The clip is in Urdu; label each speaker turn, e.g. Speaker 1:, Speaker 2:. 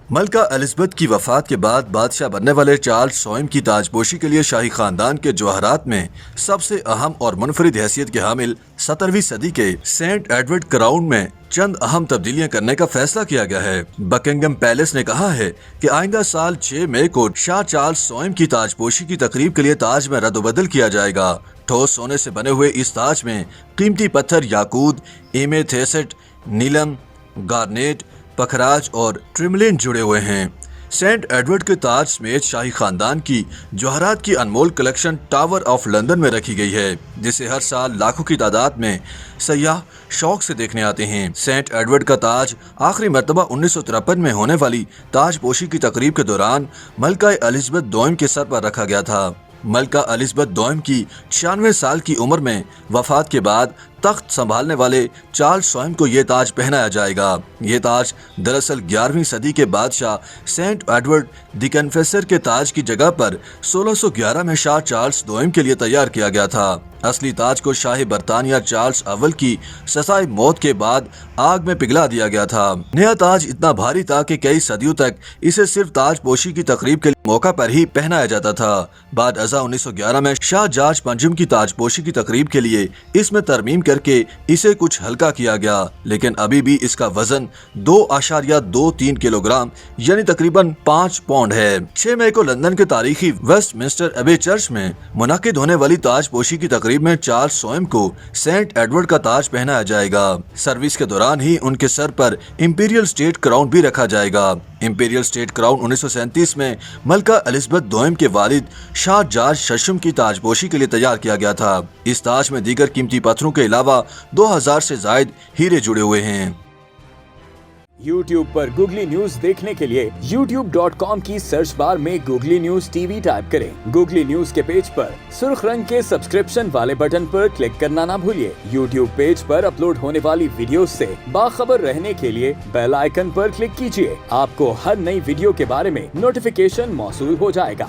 Speaker 1: ملکہ الزبتھ کی وفات کے بعد بادشاہ بننے والے چارلس سوئم کی تاجپوشی کے لیے شاہی خاندان کے جوہرات میں سب سے اہم اور منفرد حیثیت کے حامل 17ویں صدی کے سینٹ ایڈورڈ کراؤن میں چند اہم تبدیلیاں کرنے کا فیصلہ کیا گیا ہے۔ بکنگم پیلس نے کہا ہے کہ آئندہ سال 6 مئی کو شاہ چارلس سوئم کی تاجپوشی کی تقریب کے لیے تاج میں رد و بدل کیا جائے گا۔ ٹھوس سونے سے بنے ہوئے اس تاج میں قیمتی پتھر یاقوت، ایمیتھسٹ، نیلم، گارنیٹ، پکھراج اور ٹرملین جڑے ہوئے ہیں۔ سینٹ ایڈورڈ کے تاج سمیت شاہی خاندان کی جوہرات کی انمول کلیکشن ٹاور آف لندن میں رکھی گئی ہے، جسے ہر سال لاکھوں کی تعداد میں سیاح شوق سے دیکھنے آتے ہیں۔ سینٹ ایڈورڈ کا تاج آخری مرتبہ 1953 میں ہونے والی تاج پوشی کی تقریب کے دوران ملکہ الزبتھ دوئم کے سر پر رکھا گیا تھا۔ ملکہ الزبتھ دوئم کی 96 سال کی عمر میں وفات کے بعد تخت سنبھالنے والے چارلس سوئم کو یہ تاج پہنایا جائے گا۔ یہ تاج دراصل 11ویں صدی کے بادشاہ سینٹ ایڈورڈ دی کنفیسر کے تاج کی جگہ پر 1611 میں شاہ چارلس دوئم کے لیے تیار کیا گیا تھا۔ اصلی تاج کو شاہ برطانیہ چارلس اول کی سزائے موت کے بعد آگ میں پگھلا دیا گیا تھا۔ نیا تاج اتنا بھاری تھا کہ کئی صدیوں تک اسے صرف تاج پوشی کی تقریب کے موقع پر ہی پہنایا جاتا تھا۔ بعد ازاں 1911 میں شاہ جارج پنجم کی تاج پوشی کی تقریب کے لیے اس میں ترمیم کر کے اسے کچھ ہلکا کیا گیا، لیکن ابھی بھی اس کا وزن 2.23 کلو گرام یعنی تقریباً 5 پاؤنڈ ہے۔ 6 مئی کو لندن کے تاریخی ویسٹ منسٹر ایبے چرچ میں منعقد ہونے والی تاج پوشی کی تقریب میں چارلس سوئم کو سینٹ ایڈورڈ کا تاج پہنایا جائے گا۔ سروس کے دوران ہی ان کے سر پر امپیریل اسٹیٹ کراؤن بھی رکھا جائے گا۔ امپیریل اسٹیٹ کراؤن 1937 میں ملکہ الزبتھ دوئم کے والد شاہ جارج ششم کی تاج پوشی کے لیے تیار کیا گیا تھا۔ اس تاج میں دیگر قیمتی پتھروں کے علاوہ 2000 سے زائد ہیرے جڑے ہوئے ہیں۔
Speaker 2: YouTube پر گوگلی نیوز دیکھنے کے لیے youtube.com کی سرچ بار میں googly news T V type کریں۔ گوگلی نیوز کے پیج پر سرخ رنگ کے سبسکرپشن والے بٹن پر کلک کرنا نہ بھولیے۔ YouTube پیج پر اپلوڈ ہونے والی ویڈیوز سے باخبر رہنے کے لیے بیل آئیکن پر کلک کیجیے۔ آپ کو ہر نئی ویڈیو کے بارے میں نوٹیفیکیشن موصول ہو جائے گا۔